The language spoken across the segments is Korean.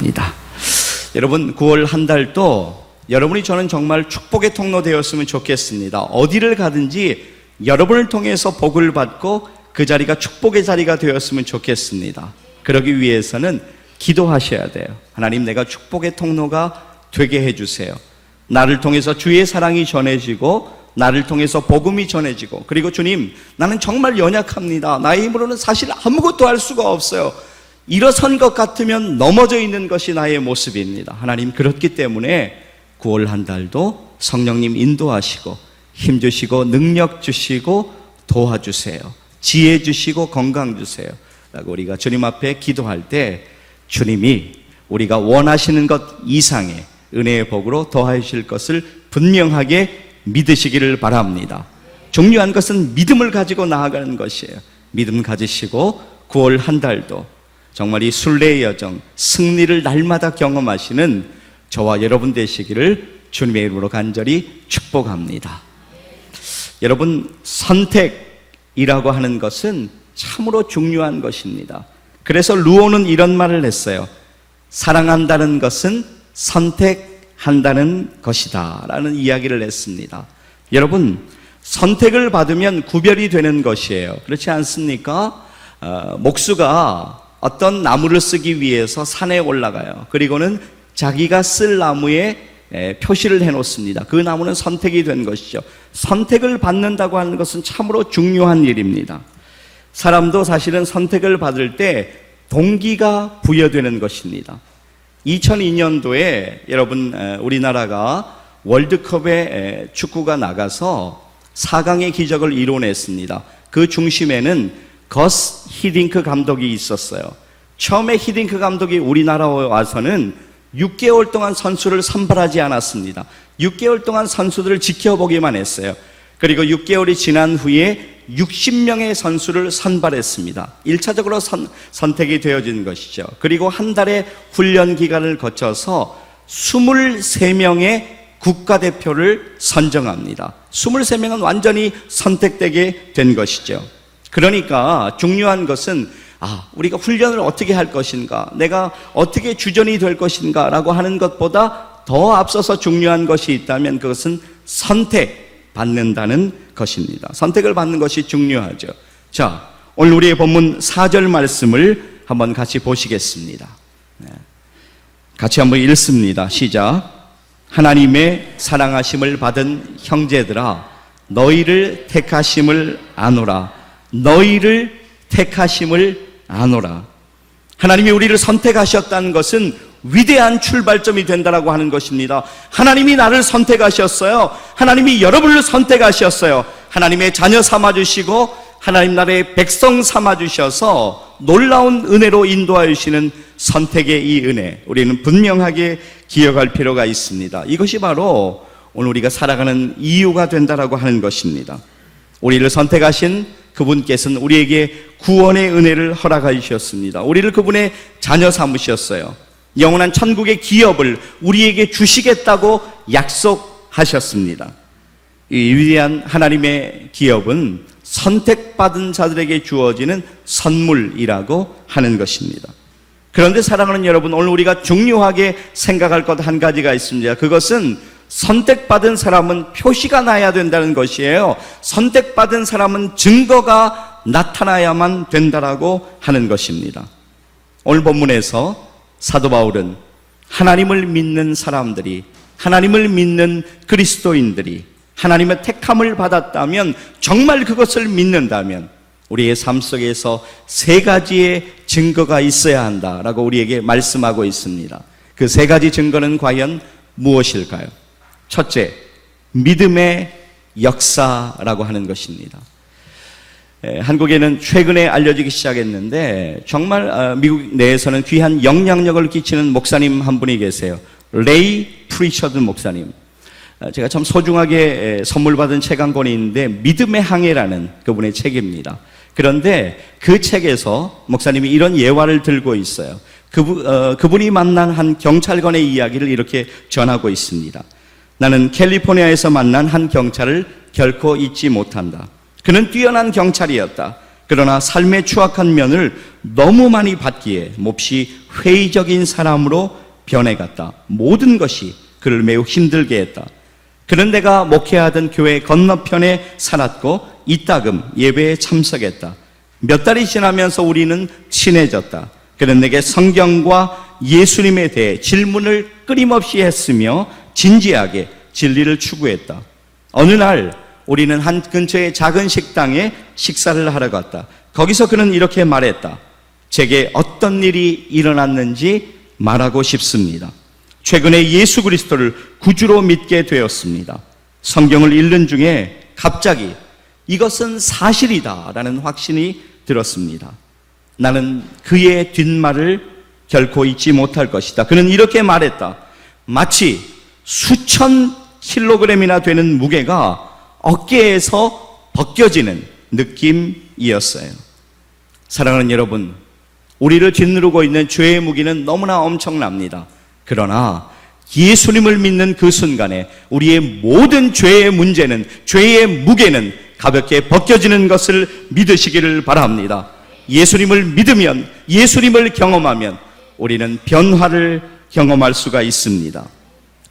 합니다. 여러분, 9월 한 달도 여러분이 저는 정말 축복의 통로 되었으면 좋겠습니다. 어디를 가든지 여러분을 통해서 복을 받고 그 자리가 축복의 자리가 되었으면 좋겠습니다. 그러기 위해서는 기도하셔야 돼요. 하나님, 내가 축복의 통로가 되게 해주세요. 나를 통해서 주의 사랑이 전해지고 나를 통해서 복음이 전해지고, 그리고 주님, 나는 정말 연약합니다. 나의 힘으로는 사실 아무것도 할 수가 없어요. 일어선 것 같으면 넘어져 있는 것이 나의 모습입니다. 하나님, 그렇기 때문에 9월 한 달도 성령님 인도하시고 힘 주시고 능력 주시고 도와주세요. 지혜 주시고 건강 주세요 라고 우리가 주님 앞에 기도할 때 주님이 우리가 원하시는 것 이상의 은혜의 복으로 더하여 주실 것을 분명하게 믿으시기를 바랍니다. 중요한 것은 믿음을 가지고 나아가는 것이에요. 믿음 가지시고 9월 한 달도 정말 이 순례의 여정, 승리를 날마다 경험하시는 저와 여러분 되시기를 주님의 이름으로 간절히 축복합니다. 여러분, 선택이라고 하는 것은 참으로 중요한 것입니다. 그래서 루오는 이런 말을 했어요. 사랑한다는 것은 선택한다는 것이다 라는 이야기를 했습니다. 여러분, 선택을 받으면 구별이 되는 것이에요. 그렇지 않습니까? 목수가 어떤 나무를 쓰기 위해서 산에 올라가요. 그리고는 자기가 쓸 나무에 표시를 해놓습니다. 그 나무는 선택이 된 것이죠. 선택을 받는다고 하는 것은 참으로 중요한 일입니다. 사람도 사실은 선택을 받을 때 동기가 부여되는 것입니다. 2002년도에 여러분, 우리나라가 월드컵에 축구가 나가서 4강의 기적을 이뤄냈습니다. 그 중심에는 거스 히딩크 감독이 있었어요. 처음에 히딩크 감독이 우리나라에 와서는 6개월 동안 선수를 선발하지 않았습니다. 6개월 동안 선수들을 지켜보기만 했어요. 그리고 6개월이 지난 후에 60명의 선수를 선발했습니다. 1차적으로 선택이 되어진 것이죠. 그리고 한 달의 훈련 기간을 거쳐서 23명의 국가대표를 선정합니다. 23명은 완전히 선택되게 된 것이죠. 그러니까 중요한 것은 우리가 훈련을 어떻게 할 것인가, 내가 어떻게 주전이 될 것인가 라고 하는 것보다 더 앞서서 중요한 것이 있다면 그것은 선택받는다는 것입니다. 선택을 받는 것이 중요하죠. 자, 오늘 우리의 본문 4절 말씀을 한번 같이 보시겠습니다. 같이 한번 읽습니다. 시작. 하나님의 사랑하심을 받은 형제들아, 너희를 택하심을 아노라. 너희를 택하심을 아노라. 하나님이 우리를 선택하셨다는 것은 위대한 출발점이 된다라고 하는 것입니다. 하나님이 나를 선택하셨어요. 하나님이 여러분을 선택하셨어요. 하나님의 자녀 삼아주시고 하나님 나라의 백성 삼아주셔서 놀라운 은혜로 인도하여 주시는 선택의 이 은혜, 우리는 분명하게 기억할 필요가 있습니다. 이것이 바로 오늘 우리가 살아가는 이유가 된다라고 하는 것입니다. 우리를 선택하신 그분께서는 우리에게 구원의 은혜를 허락하여 주셨습니다. 우리를 그분의 자녀 삼으셨어요. 영원한 천국의 기업을 우리에게 주시겠다고 약속하셨습니다. 이 위대한 하나님의 기업은 선택받은 자들에게 주어지는 선물이라고 하는 것입니다. 그런데 사랑하는 여러분, 오늘 우리가 중요하게 생각할 것 한 가지가 있습니다. 그것은 선택받은 사람은 표시가 나야 된다는 것이에요. 선택받은 사람은 증거가 나타나야만 된다라고 하는 것입니다. 오늘 본문에서 사도 바울은 하나님을 믿는 사람들이, 하나님을 믿는 그리스도인들이 하나님의 택함을 받았다면, 정말 그것을 믿는다면 우리의 삶 속에서 3가지의 증거가 있어야 한다라고 우리에게 말씀하고 있습니다. 그 3가지 증거는 과연 무엇일까요? 첫째, 믿음의 역사라고 하는 것입니다. 한국에는 최근에 알려지기 시작했는데 정말 미국 내에서는 귀한 영향력을 끼치는 목사님 한 분이 계세요. 레이 프리처드 목사님. 제가 참 소중하게 선물 받은 책 한 권이 있는데 믿음의 항해라는 그분의 책입니다. 그런데 그 책에서 목사님이 이런 예화를 들고 있어요. 그분이 만난 한 경찰관의 이야기를 이렇게 전하고 있습니다. 나는 캘리포니아에서 만난 한 경찰을 결코 잊지 못한다. 그는 뛰어난 경찰이었다. 그러나 삶의 추악한 면을 너무 많이 받기에 몹시 회의적인 사람으로 변해갔다. 모든 것이 그를 매우 힘들게 했다. 그는 내가 목회하던 교회 건너편에 살았고 이따금 예배에 참석했다. 몇 달이 지나면서 우리는 친해졌다. 그는 내게 성경과 예수님에 대해 질문을 끊임없이 했으며 진지하게 진리를 추구했다. 어느 날 우리는 한 근처의 작은 식당에 식사를 하러 갔다. 거기서 그는 이렇게 말했다. 제게 어떤 일이 일어났는지 말하고 싶습니다. 최근에 예수 그리스도를 구주로 믿게 되었습니다. 성경을 읽는 중에 갑자기 이것은 사실이다라는 확신이 들었습니다. 나는 그의 뒷말을 결코 잊지 못할 것이다. 그는 이렇게 말했다. 마치 수천 킬로그램이나 되는 무게가 어깨에서 벗겨지는 느낌이었어요. 사랑하는 여러분, 우리를 짓누르고 있는 죄의 무게는 너무나 엄청납니다. 그러나 예수님을 믿는 그 순간에 우리의 모든 죄의 문제는, 죄의 무게는 가볍게 벗겨지는 것을 믿으시기를 바랍니다. 예수님을 믿으면, 예수님을 경험하면 우리는 변화를 경험할 수가 있습니다.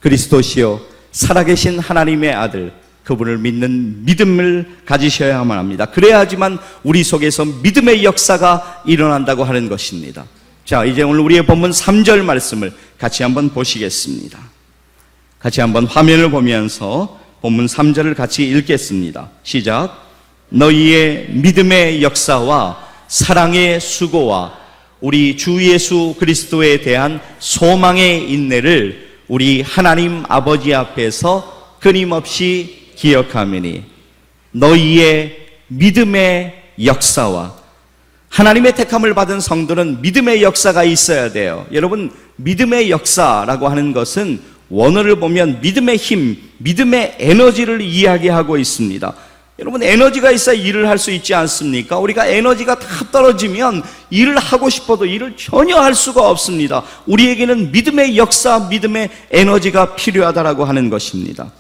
그리스도시요 살아계신 하나님의 아들, 그분을 믿는 믿음을 가지셔야만 합니다. 그래야지만 우리 속에서 믿음의 역사가 일어난다고 하는 것입니다. 자, 이제 오늘 우리의 본문 3절 말씀을 같이 한번 보시겠습니다. 같이 한번 화면을 보면서 본문 3절을 같이 읽겠습니다. 시작. 너희의 믿음의 역사와 사랑의 수고와 우리 주 예수 그리스도에 대한 소망의 인내를 우리 하나님 아버지 앞에서 끊임없이 기억하매니 너희의 믿음의 역사와, 하나님의 택함을 받은 성도는 믿음의 역사가 있어야 돼요. 여러분, 믿음의 역사라고 하는 것은 원어를 보면 믿음의 힘, 믿음의 에너지를 이야기하고 있습니다. 여러분, 에너지가 있어야 일을 할 수 있지 않습니까? 우리가 에너지가 다 떨어지면 일을 하고 싶어도 일을 전혀 할 수가 없습니다. 우리에게는 믿음의 역사, 믿음의 에너지가 필요하다라고 하는 것입니다.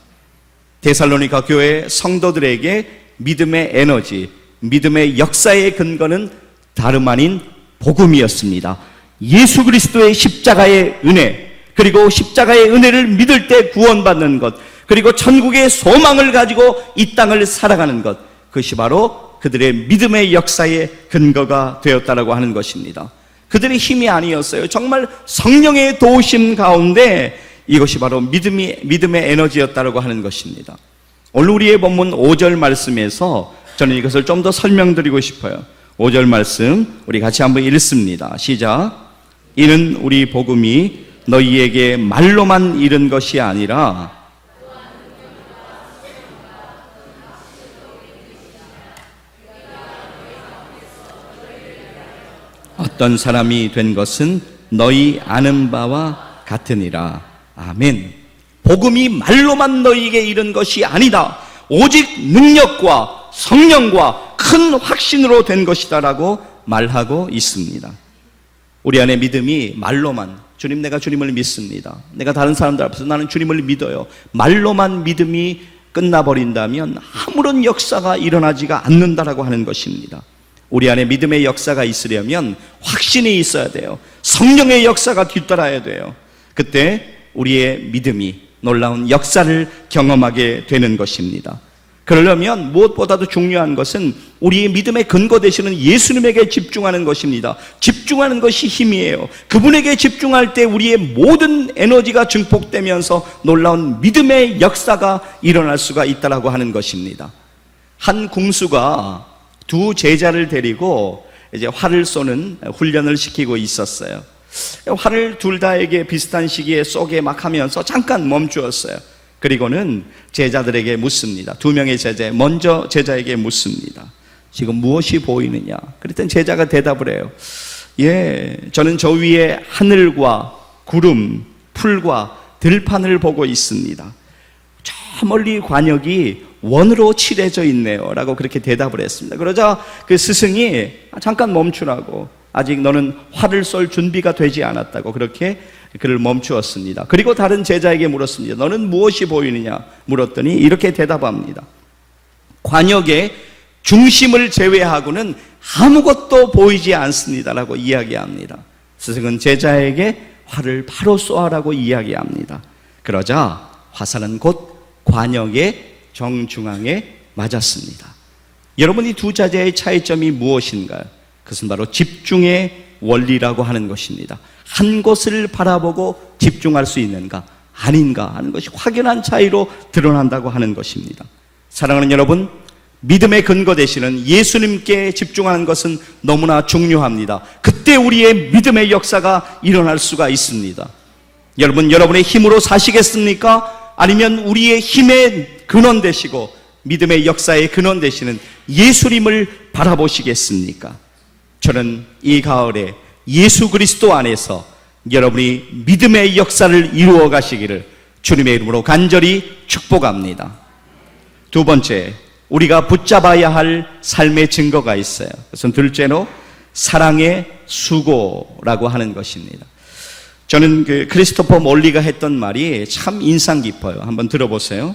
데살로니가 교회 성도들에게 믿음의 에너지, 믿음의 역사의 근거는 다름 아닌 복음이었습니다. 예수 그리스도의 십자가의 은혜, 그리고 십자가의 은혜를 믿을 때 구원받는 것, 그리고 천국의 소망을 가지고 이 땅을 살아가는 것, 그것이 바로 그들의 믿음의 역사의 근거가 되었다라고 하는 것입니다. 그들의 힘이 아니었어요. 정말 성령의 도우심 가운데 이것이 바로 믿음의 에너지였다라고 하는 것입니다. 오늘 우리의 본문 5절 말씀에서 저는 이것을 좀 더 설명드리고 싶어요. 5절 말씀 우리 같이 한번 읽습니다. 시작. 이는 우리 복음이 너희에게 말로만 이른 것이 아니라 어떤 사람이 된 것은 너희 아는 바와 같으니라. 아멘. 복음이 말로만 너희에게 이른 것이 아니다. 오직 능력과 성령과 큰 확신으로 된 것이다라고 말하고 있습니다. 우리 안에 믿음이 말로만, 주님 내가 주님을 믿습니다, 내가 다른 사람들 앞에서 나는 주님을 믿어요, 말로만 믿음이 끝나버린다면 아무런 역사가 일어나지가 않는다라고 하는 것입니다. 우리 안에 믿음의 역사가 있으려면 확신이 있어야 돼요. 성령의 역사가 뒤따라야 돼요. 그때 우리의 믿음이 놀라운 역사를 경험하게 되는 것입니다. 그러려면 무엇보다도 중요한 것은 우리의 믿음의 근거 되시는 예수님에게 집중하는 것입니다. 집중하는 것이 힘이에요. 그분에게 집중할 때 우리의 모든 에너지가 증폭되면서 놀라운 믿음의 역사가 일어날 수가 있다라고 하는 것입니다. 한 궁수가 두 제자를 데리고 이제 활을 쏘는 훈련을 시키고 있었어요. 활을 둘 다에게 비슷한 시기에 쏘게 막 하면서 잠깐 멈추었어요. 그리고는 제자들에게 묻습니다. 두 명의 제자, 먼저 제자에게 묻습니다. 지금 무엇이 보이느냐? 그랬더니 제자가 대답을 해요. 예, 저는 저 위에 하늘과 구름, 풀과 들판을 보고 있습니다. 저 멀리 관역이 원으로 칠해져 있네요 라고 그렇게 대답을 했습니다. 그러자 그 스승이 잠깐 멈추라고, 아직 너는 활을 쏠 준비가 되지 않았다고 그렇게 그를 멈추었습니다. 그리고 다른 제자에게 물었습니다. 너는 무엇이 보이느냐 물었더니 이렇게 대답합니다. 관역의 중심을 제외하고는 아무것도 보이지 않습니다라고 이야기합니다. 스승은 제자에게 활을 바로 쏘아라고 이야기합니다. 그러자 화살은 곧 관역의 정중앙에 맞았습니다. 여러분, 이 두 자제의 차이점이 무엇인가요? 그것은 바로 집중의 원리라고 하는 것입니다. 한 곳을 바라보고 집중할 수 있는가 아닌가 하는 것이 확연한 차이로 드러난다고 하는 것입니다. 사랑하는 여러분, 믿음의 근거 되시는 예수님께 집중하는 것은 너무나 중요합니다. 그때 우리의 믿음의 역사가 일어날 수가 있습니다. 여러분, 여러분의 힘으로 사시겠습니까? 아니면 우리의 힘의 근원 되시고 믿음의 역사의 근원 되시는 예수님을 바라보시겠습니까? 저는 이 가을에 예수 그리스도 안에서 여러분이 믿음의 역사를 이루어 가시기를 주님의 이름으로 간절히 축복합니다. 두 번째, 우리가 붙잡아야 할 삶의 증거가 있어요. 그것은 둘째로 사랑의 수고라고 하는 것입니다. 저는 크리스토퍼 몰리가 했던 말이 참 인상 깊어요. 한번 들어보세요.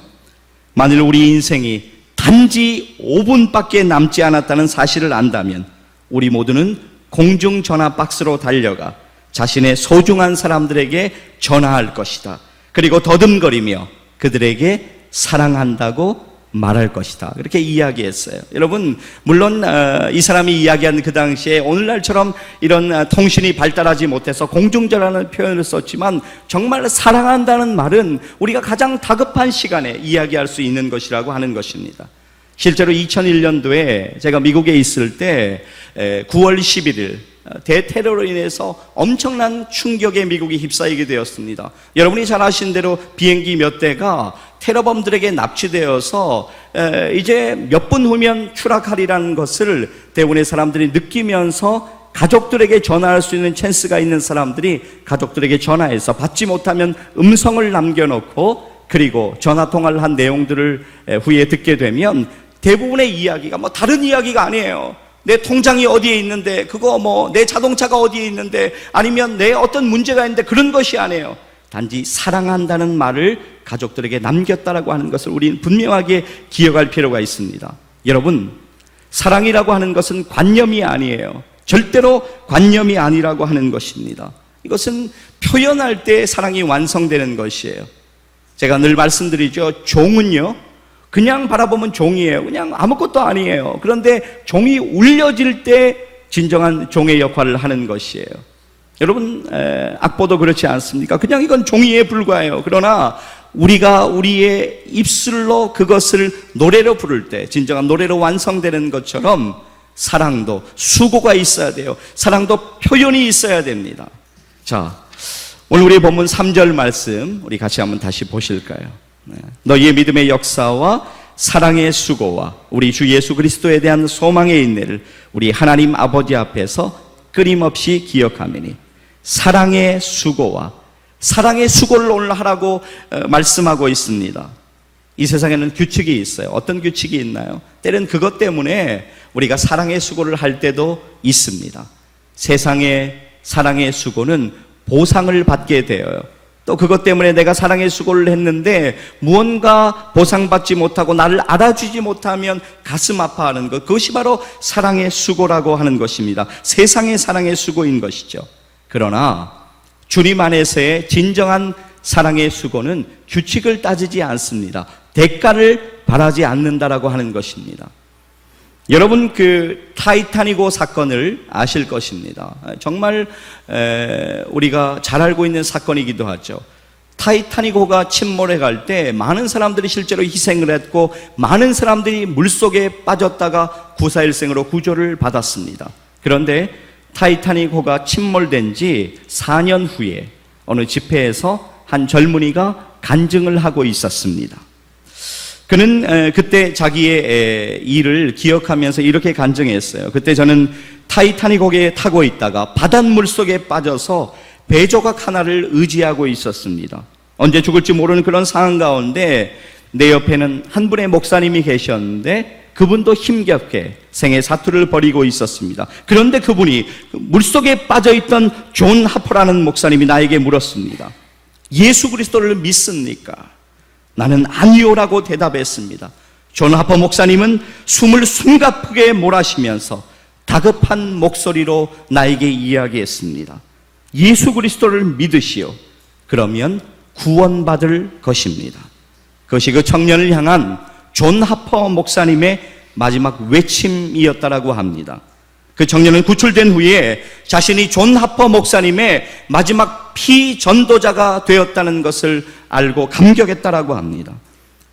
만일 우리 인생이 단지 5분밖에 남지 않았다는 사실을 안다면 우리 모두는 공중전화 박스로 달려가 자신의 소중한 사람들에게 전화할 것이다. 그리고 더듬거리며 그들에게 사랑한다고 말할 것이다. 그렇게 이야기했어요. 여러분, 물론 이 사람이 이야기한 그 당시에 오늘날처럼 이런 통신이 발달하지 못해서 공중전화라는 표현을 썼지만 정말 사랑한다는 말은 우리가 가장 다급한 시간에 이야기할 수 있는 것이라고 하는 것입니다. 실제로 2001년도에 제가 미국에 있을 때 9월 11일 대테러로 인해서 엄청난 충격에 미국이 휩싸이게 되었습니다. 여러분이 잘 아시는 대로 비행기 몇 대가 테러범들에게 납치되어서 이제 몇 분 후면 추락하리라는 것을 대부분의 사람들이 느끼면서 가족들에게 전화할 수 있는 찬스가 있는 사람들이 가족들에게 전화해서 받지 못하면 음성을 남겨놓고 그리고 전화통화를 한 내용들을 후에 듣게 되면 대부분의 이야기가 다른 이야기가 아니에요. 내 통장이 어디에 있는데, 그거 내 자동차가 어디에 있는데, 아니면 내 어떤 문제가 있는데 그런 것이 아니에요. 단지 사랑한다는 말을 가족들에게 남겼다라고 하는 것을 우리는 분명하게 기억할 필요가 있습니다. 여러분, 사랑이라고 하는 것은 관념이 아니에요. 절대로 관념이 아니라고 하는 것입니다. 이것은 표현할 때 사랑이 완성되는 것이에요. 제가 늘 말씀드리죠. 종은요, 그냥 바라보면 종이에요. 그냥 아무것도 아니에요. 그런데 종이 울려질 때 진정한 종의 역할을 하는 것이에요. 여러분, 악보도 그렇지 않습니까? 그냥 이건 종이에 불과해요. 그러나 우리가 우리의 입술로 그것을 노래로 부를 때 진정한 노래로 완성되는 것처럼 사랑도 수고가 있어야 돼요. 사랑도 표현이 있어야 됩니다. 자, 오늘 우리 본문 3절 말씀 우리 같이 한번 다시 보실까요? 너희의 믿음의 역사와 사랑의 수고와 우리 주 예수 그리스도에 대한 소망의 인내를 우리 하나님 아버지 앞에서 끊임없이 기억하매니 사랑의 수고와 사랑의 수고를 오늘 하라고 말씀하고 있습니다. 이 세상에는 규칙이 있어요. 어떤 규칙이 있나요? 때는 그것 때문에 우리가 사랑의 수고를 할 때도 있습니다. 세상의 사랑의 수고는 보상을 받게 되어요. 또 그것 때문에 내가 사랑의 수고를 했는데 무언가 보상받지 못하고 나를 알아주지 못하면 가슴 아파하는 것, 그것이 바로 사랑의 수고라고 하는 것입니다. 세상의 사랑의 수고인 것이죠. 그러나 주님 안에서의 진정한 사랑의 수고는 규칙을 따지지 않습니다. 대가를 바라지 않는다라고 하는 것입니다. 여러분, 그 타이타닉호 사건을 아실 것입니다. 정말 우리가 잘 알고 있는 사건이기도 하죠. 타이타닉호가 침몰해 갈 때 많은 사람들이 실제로 희생을 했고 많은 사람들이 물속에 빠졌다가 구사일생으로 구조를 받았습니다. 그런데 타이타닉호가 침몰된 지 4년 후에 어느 집회에서 한 젊은이가 간증을 하고 있었습니다. 그는 그때 자기의 일을 기억하면서 이렇게 간증했어요. 그때 저는 타이타닉호에 타고 있다가 바닷물 속에 빠져서 배조각 하나를 의지하고 있었습니다. 언제 죽을지 모르는 그런 상황 가운데 내 옆에는 한 분의 목사님이 계셨는데 그분도 힘겹게 생애 사투를 벌이고 있었습니다. 그런데 그분이 물속에 빠져있던 존 하퍼라는 목사님이 나에게 물었습니다. 예수 그리스도를 믿습니까? 나는 아니요라고 대답했습니다. 존 하퍼 목사님은 숨을 숨가쁘게 몰아쉬면서 다급한 목소리로 나에게 이야기했습니다. 예수 그리스도를 믿으시오. 그러면 구원받을 것입니다. 그것이 그 청년을 향한 존 하퍼 목사님의 마지막 외침이었다라고 합니다. 그 청년은 구출된 후에 자신이 존 하퍼 목사님의 마지막 피전도자가 되었다는 것을 알고 감격했다라고 합니다.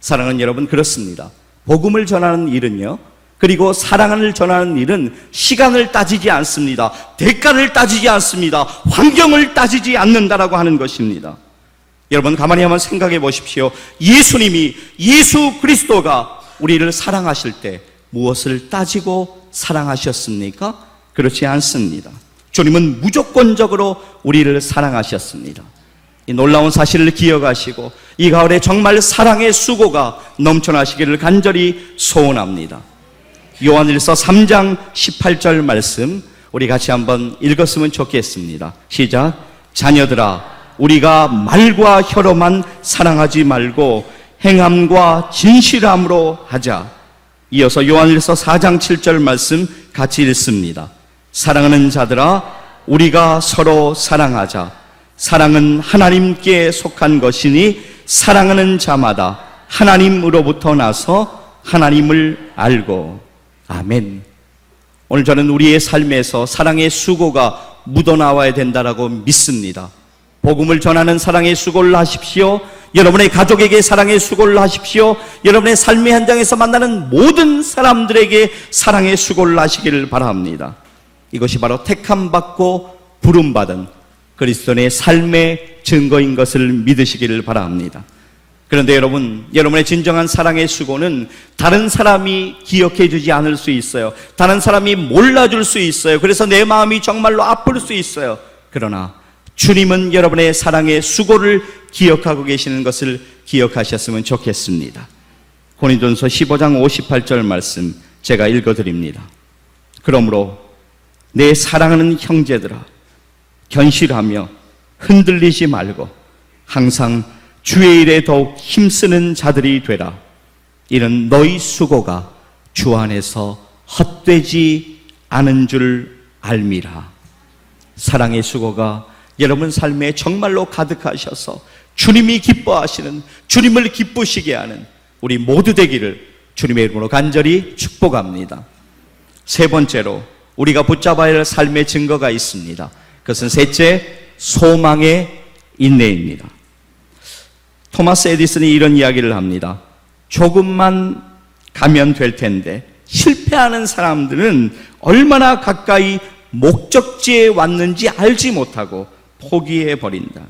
사랑하는 여러분, 그렇습니다. 복음을 전하는 일은요, 그리고 사랑을 전하는 일은 시간을 따지지 않습니다. 대가를 따지지 않습니다. 환경을 따지지 않는다라고 하는 것입니다. 여러분, 가만히 한번 생각해 보십시오. 예수님이, 예수 그리스도가 우리를 사랑하실 때 무엇을 따지고 사랑하셨습니까? 그렇지 않습니다. 주님은 무조건적으로 우리를 사랑하셨습니다. 이 놀라운 사실을 기억하시고 이 가을에 정말 사랑의 수고가 넘쳐나시기를 간절히 소원합니다. 요한일서 3장 18절 말씀 우리 같이 한번 읽었으면 좋겠습니다. 시작. 자녀들아, 우리가 말과 혀로만 사랑하지 말고 행함과 진실함으로 하자. 이어서 요한일서 4장 7절 말씀 같이 읽습니다. 사랑하는 자들아, 우리가 서로 사랑하자. 사랑은 하나님께 속한 것이니 사랑하는 자마다 하나님으로부터 나서 하나님을 알고. 아멘. 오늘 저는 우리의 삶에서 사랑의 수고가 묻어나와야 된다라고 믿습니다. 복음을 전하는 사랑의 수고를 하십시오. 여러분의 가족에게 사랑의 수고를 하십시오. 여러분의 삶의 현장에서 만나는 모든 사람들에게 사랑의 수고를 하시기를 바랍니다. 이것이 바로 택함받고 부름받은 그리스도의 삶의 증거인 것을 믿으시기를 바랍니다. 그런데 여러분, 여러분의 진정한 사랑의 수고는 다른 사람이 기억해 주지 않을 수 있어요. 다른 사람이 몰라줄 수 있어요. 그래서 내 마음이 정말로 아플 수 있어요. 그러나 주님은 여러분의 사랑의 수고를 기억하고 계시는 것을 기억하셨으면 좋겠습니다. 고린도전서 15장 58절 말씀 제가 읽어드립니다. 그러므로 내 사랑하는 형제들아, 견실하며 흔들리지 말고 항상 주의 일에 더욱 힘쓰는 자들이 되라. 이는 너희 수고가 주 안에서 헛되지 않은 줄 알미라. 사랑의 수고가 여러분 삶에 정말로 가득하셔서 주님이 기뻐하시는, 주님을 기쁘시게 하는 우리 모두 되기를 주님의 이름으로 간절히 축복합니다. 세 번째로 우리가 붙잡아야 할 삶의 증거가 있습니다. 그것은 셋째, 소망의 인내입니다. 토마스 에디슨이 이런 이야기를 합니다. 조금만 가면 될 텐데 실패하는 사람들은 얼마나 가까이 목적지에 왔는지 알지 못하고 포기해버린다.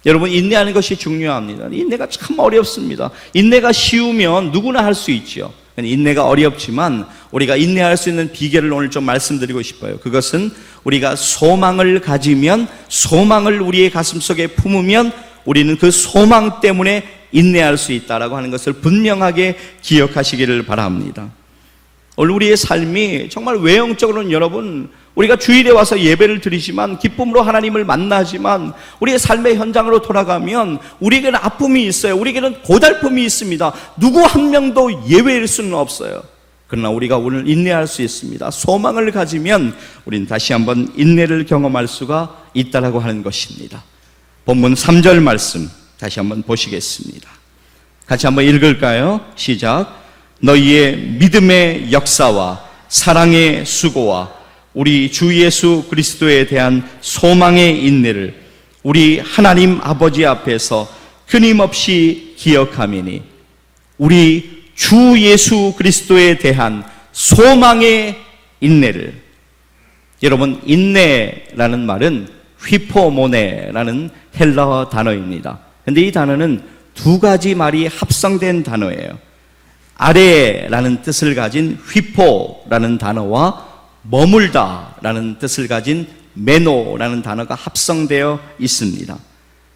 여러분, 인내하는 것이 중요합니다. 인내가 참 어렵습니다. 인내가 쉬우면 누구나 할 수 있죠. 인내가 어렵지만 우리가 인내할 수 있는 비결을 오늘 좀 말씀드리고 싶어요. 그것은 우리가 소망을 가지면, 소망을 우리의 가슴속에 품으면 우리는 그 소망 때문에 인내할 수 있다라고 하는 것을 분명하게 기억하시기를 바랍니다. 오늘 우리의 삶이 정말 외형적으로는 여러분, 우리가 주일에 와서 예배를 드리지만, 기쁨으로 하나님을 만나지만, 우리의 삶의 현장으로 돌아가면 우리에게는 아픔이 있어요. 우리에게는 고달픔이 있습니다. 누구 한 명도 예외일 수는 없어요. 그러나 우리가 오늘 인내할 수 있습니다. 소망을 가지면 우리는 다시 한번 인내를 경험할 수가 있다라고 하는 것입니다. 본문 3절 말씀 다시 한번 보시겠습니다. 같이 한번 읽을까요? 시작. 너희의 믿음의 역사와 사랑의 수고와 우리 주 예수 그리스도에 대한 소망의 인내를 우리 하나님 아버지 앞에서 끊임없이 기억하미니. 우리 주 예수 그리스도에 대한 소망의 인내를. 여러분, 인내라는 말은 휘포모네라는 헬라어 단어입니다. 그런데 이 단어는 두 가지 말이 합성된 단어예요. 아래라는 뜻을 가진 휘포라는 단어와 머물다라는 뜻을 가진 메노라는 단어가 합성되어 있습니다.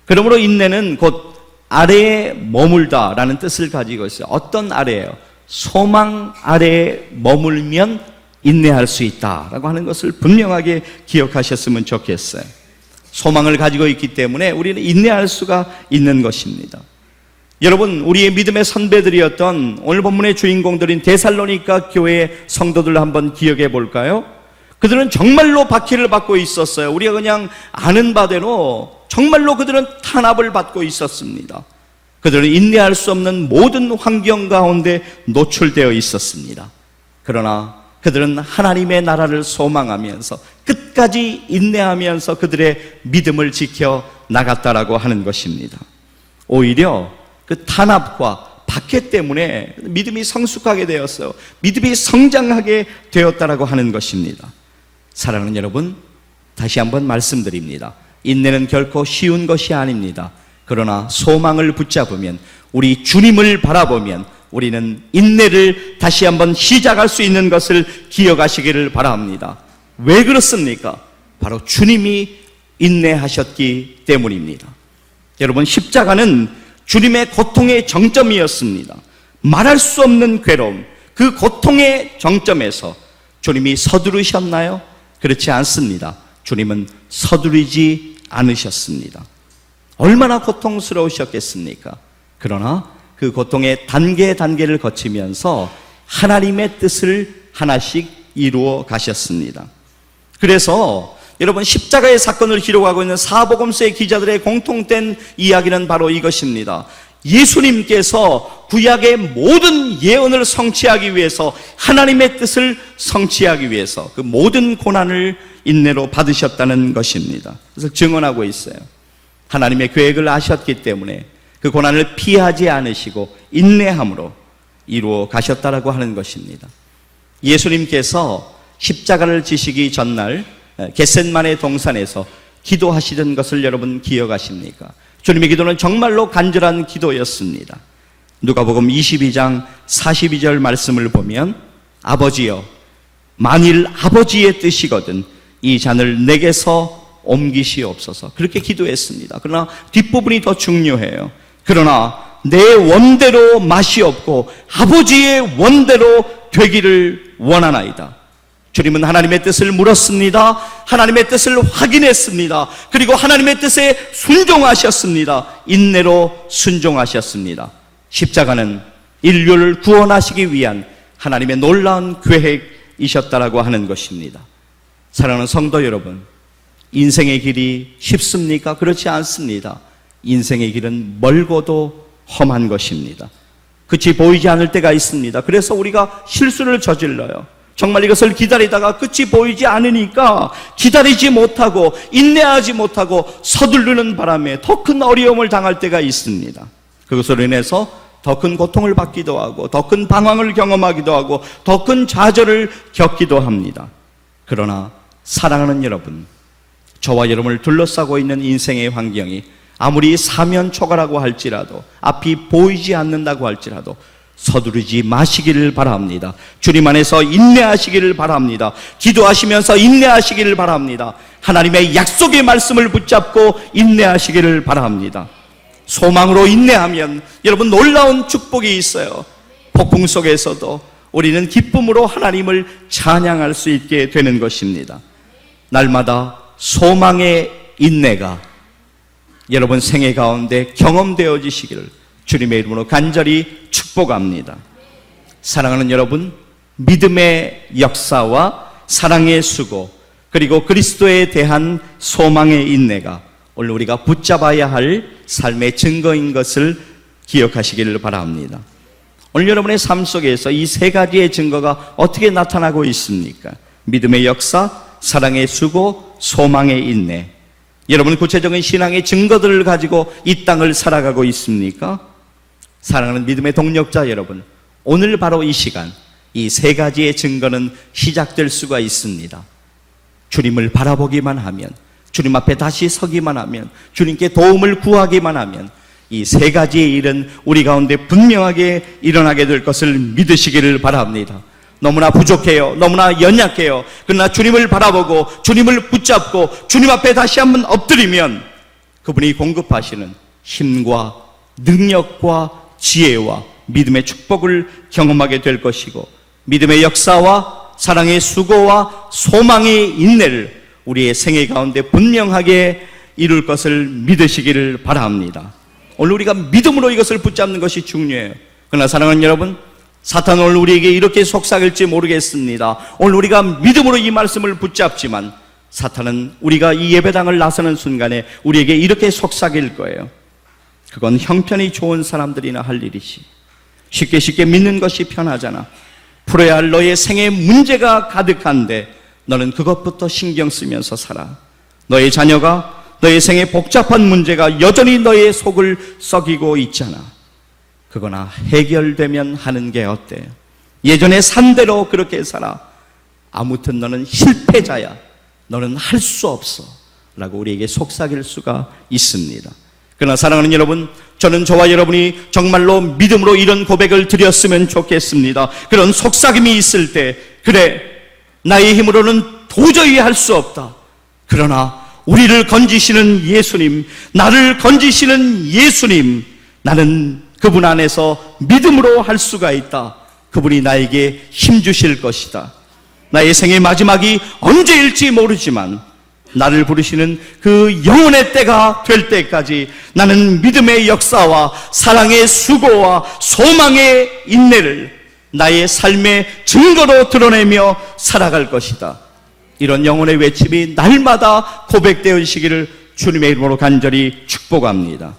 그러므로 인내는 곧 아래에 머물다라는 뜻을 가지고 있어요. 어떤 아래예요? 소망 아래에 머물면 인내할 수 있다라고 하는 것을 분명하게 기억하셨으면 좋겠어요. 소망을 가지고 있기 때문에 우리는 인내할 수가 있는 것입니다. 여러분, 우리의 믿음의 선배들이었던 오늘 본문의 주인공들인 데살로니가 교회의 성도들 한번 기억해 볼까요? 그들은 정말로 박해를 받고 있었어요. 우리가 그냥 아는 바대로 정말로 그들은 탄압을 받고 있었습니다. 그들은 인내할 수 없는 모든 환경 가운데 노출되어 있었습니다. 그러나 그들은 하나님의 나라를 소망하면서 끝까지 인내하면서 그들의 믿음을 지켜 나갔다라고 하는 것입니다. 오히려 그 탄압과 박해 때문에 믿음이 성숙하게 되었어요. 믿음이 성장하게 되었다라고 하는 것입니다. 사랑하는 여러분, 다시 한번 말씀드립니다. 인내는 결코 쉬운 것이 아닙니다. 그러나 소망을 붙잡으면, 우리 주님을 바라보면 우리는 인내를 다시 한번 시작할 수 있는 것을 기억하시기를 바랍니다. 왜 그렇습니까? 바로 주님이 인내하셨기 때문입니다. 여러분, 십자가는 주님의 고통의 정점이었습니다. 말할 수 없는 괴로움, 그 고통의 정점에서 주님이 서두르셨나요? 그렇지 않습니다. 주님은 서두르지 않으셨습니다. 얼마나 고통스러우셨겠습니까? 그러나 그 고통의 단계를 거치면서 하나님의 뜻을 하나씩 이루어 가셨습니다. 그래서 여러분, 십자가의 사건을 기록하고 있는 사복음서의 기자들의 공통된 이야기는 바로 이것입니다. 예수님께서 구약의 모든 예언을 성취하기 위해서, 하나님의 뜻을 성취하기 위해서 그 모든 고난을 인내로 받으셨다는 것입니다. 그래서 증언하고 있어요. 하나님의 계획을 아셨기 때문에 그 고난을 피하지 않으시고 인내함으로 이루어 가셨다라고 하는 것입니다. 예수님께서 십자가를 지시기 전날 겟셋마네 동산에서 기도하시던 것을 여러분 기억하십니까? 주님의 기도는 정말로 간절한 기도였습니다. 누가복음 22장 42절 말씀을 보면, 아버지여, 만일 아버지의 뜻이거든 이 잔을 내게서 옮기시옵소서, 그렇게 기도했습니다. 그러나 뒷부분이 더 중요해요. 그러나 내 원대로 맛이 없고 아버지의 원대로 되기를 원하나이다. 주님은 하나님의 뜻을 물었습니다. 하나님의 뜻을 확인했습니다. 그리고 하나님의 뜻에 순종하셨습니다. 인내로 순종하셨습니다. 십자가는 인류를 구원하시기 위한 하나님의 놀라운 계획이셨다라고 하는 것입니다. 사랑하는 성도 여러분, 인생의 길이 쉽습니까? 그렇지 않습니다. 인생의 길은 멀고도 험한 것입니다. 끝이 보이지 않을 때가 있습니다. 그래서 우리가 실수를 저질러요. 정말 이것을 기다리다가 끝이 보이지 않으니까 기다리지 못하고 인내하지 못하고 서두르는 바람에 더 큰 어려움을 당할 때가 있습니다. 그것으로 인해서 더 큰 고통을 받기도 하고 더 큰 방황을 경험하기도 하고 더 큰 좌절을 겪기도 합니다. 그러나 사랑하는 여러분, 저와 여러분을 둘러싸고 있는 인생의 환경이 아무리 사면초가라고 할지라도, 앞이 보이지 않는다고 할지라도 서두르지 마시기를 바랍니다. 주님 안에서 인내하시기를 바랍니다. 기도하시면서 인내하시기를 바랍니다. 하나님의 약속의 말씀을 붙잡고 인내하시기를 바랍니다. 소망으로 인내하면 여러분, 놀라운 축복이 있어요. 폭풍 속에서도 우리는 기쁨으로 하나님을 찬양할 수 있게 되는 것입니다. 날마다 소망의 인내가 여러분 생애 가운데 경험되어지시기를 주님의 이름으로 간절히 축복합니다. 사랑하는 여러분, 믿음의 역사와 사랑의 수고, 그리고 그리스도에 대한 소망의 인내가 오늘 우리가 붙잡아야 할 삶의 증거인 것을 기억하시기를 바랍니다. 오늘 여러분의 삶 속에서 이 세 가지의 증거가 어떻게 나타나고 있습니까? 믿음의 역사, 사랑의 수고, 소망의 인내. 여러분, 구체적인 신앙의 증거들을 가지고 이 땅을 살아가고 있습니까? 사랑하는 믿음의 동력자 여러분, 오늘 바로 이 시간 이 세 가지의 증거는 시작될 수가 있습니다. 주님을 바라보기만 하면, 주님 앞에 다시 서기만 하면, 주님께 도움을 구하기만 하면 이 세 가지의 일은 우리 가운데 분명하게 일어나게 될 것을 믿으시기를 바랍니다. 너무나 부족해요. 너무나 연약해요. 그러나 주님을 바라보고 주님을 붙잡고 주님 앞에 다시 한번 엎드리면 그분이 공급하시는 힘과 능력과 지혜와 믿음의 축복을 경험하게 될 것이고, 믿음의 역사와 사랑의 수고와 소망의 인내를 우리의 생애 가운데 분명하게 이룰 것을 믿으시기를 바랍니다. 오늘 우리가 믿음으로 이것을 붙잡는 것이 중요해요. 그러나 사랑하는 여러분, 사탄은 오늘 우리에게 이렇게 속삭일지 모르겠습니다. 오늘 우리가 믿음으로 이 말씀을 붙잡지만 사탄은 우리가 이 예배당을 나서는 순간에 우리에게 이렇게 속삭일 거예요. 그건 형편이 좋은 사람들이나 할 일이지. 쉽게 믿는 것이 편하잖아. 풀어야 할 너의 생에 문제가 가득한데 너는 그것부터 신경 쓰면서 살아. 너의 자녀가 너의 생에 복잡한 문제가 여전히 너의 속을 썩이고 있잖아. 그거나 해결되면 하는 게 어때? 예전에 산 대로 그렇게 살아. 아무튼 너는 실패자야. 너는 할 수 없어. 라고 우리에게 속삭일 수가 있습니다. 그러나 사랑하는 여러분, 저는 저와 여러분이 정말로 믿음으로 이런 고백을 드렸으면 좋겠습니다. 그런 속삭임이 있을 때, 그래, 나의 힘으로는 도저히 할 수 없다. 그러나 우리를 건지시는 예수님, 나를 건지시는 예수님, 나는 그분 안에서 믿음으로 할 수가 있다. 그분이 나에게 힘 주실 것이다. 나의 생의 마지막이 언제일지 모르지만 나를 부르시는 그 영혼의 때가 될 때까지 나는 믿음의 역사와 사랑의 수고와 소망의 인내를 나의 삶의 증거로 드러내며 살아갈 것이다. 이런 영혼의 외침이 날마다 고백되어지기를 주님의 이름으로 간절히 축복합니다.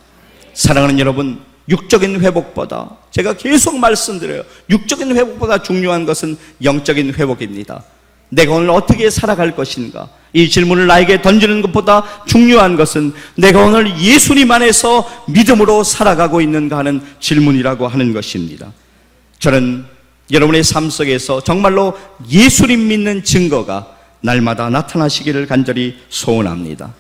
사랑하는 여러분, 육적인 회복보다, 제가 계속 말씀드려요, 육적인 회복보다 중요한 것은 영적인 회복입니다. 내가 오늘 어떻게 살아갈 것인가, 이 질문을 나에게 던지는 것보다 중요한 것은 내가 오늘 예수님 안에서 믿음으로 살아가고 있는가 하는 질문이라고 하는 것입니다. 저는 여러분의 삶 속에서 정말로 예수님 믿는 증거가 날마다 나타나시기를 간절히 소원합니다.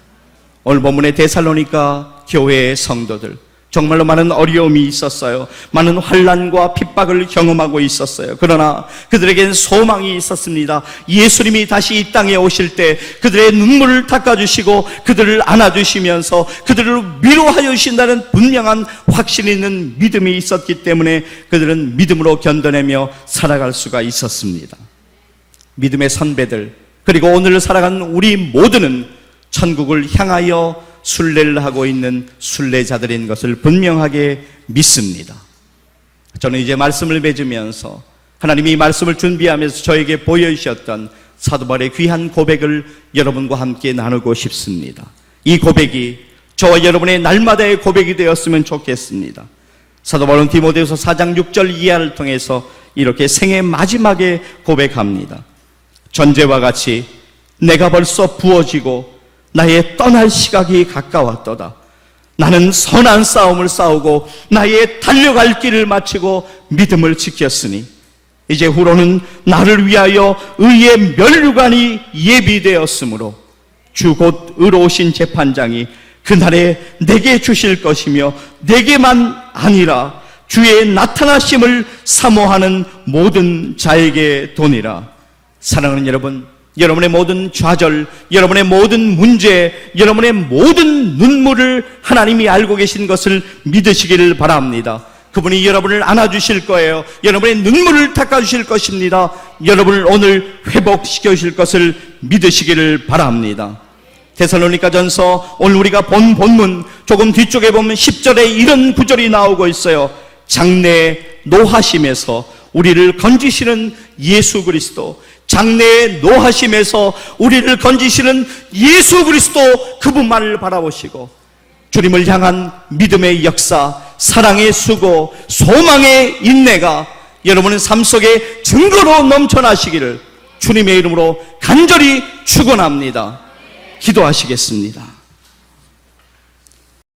오늘 본문의 데살로니가 교회의 성도들, 정말로 많은 어려움이 있었어요. 많은 환난과 핍박을 경험하고 있었어요. 그러나 그들에겐 소망이 있었습니다. 예수님이 다시 이 땅에 오실 때 그들의 눈물을 닦아주시고 그들을 안아주시면서 그들을 위로하여 주신다는 분명한 확신 있는 믿음이 있었기 때문에 그들은 믿음으로 견뎌내며 살아갈 수가 있었습니다. 믿음의 선배들, 그리고 오늘 살아가는 우리 모두는 천국을 향하여 순례를 하고 있는 순례자들인 것을 분명하게 믿습니다. 저는 이제 말씀을 맺으면서 하나님이 말씀을 준비하면서 저에게 보여주셨던 사도 바울의 귀한 고백을 여러분과 함께 나누고 싶습니다. 이 고백이 저와 여러분의 날마다의 고백이 되었으면 좋겠습니다. 사도 바울은 디모데후서 4장 6절 이하를 통해서 이렇게 생의 마지막에 고백합니다. 전제와 같이 내가 벌써 부어지고 나의 떠날 시각이 가까웠도다. 나는 선한 싸움을 싸우고 나의 달려갈 길을 마치고 믿음을 지켰으니 이제 후로는 나를 위하여 의의 면류관이 예비되었으므로 주 곧 의로우신 재판장이 그날에 내게 주실 것이며 내게만 아니라 주의 나타나심을 사모하는 모든 자에게 도니라. 사랑하는 여러분, 여러분의 모든 좌절, 여러분의 모든 문제, 여러분의 모든 눈물을 하나님이 알고 계신 것을 믿으시기를 바랍니다. 그분이 여러분을 안아주실 거예요. 여러분의 눈물을 닦아주실 것입니다. 여러분을 오늘 회복시켜 주실 것을 믿으시기를 바랍니다. 데살로니가전서 오늘 우리가 본 본문 조금 뒤쪽에 보면 10절에 이런 구절이 나오고 있어요. 장래 노하심에서 우리를 건지시는 예수 그리스도, 장래의 노하심에서 우리를 건지시는 예수 그리스도, 그분만을 바라보시고 주님을 향한 믿음의 역사, 사랑의 수고, 소망의 인내가 여러분의 삶 속에 증거로 넘쳐나시기를 주님의 이름으로 간절히 축원합니다. 기도하시겠습니다.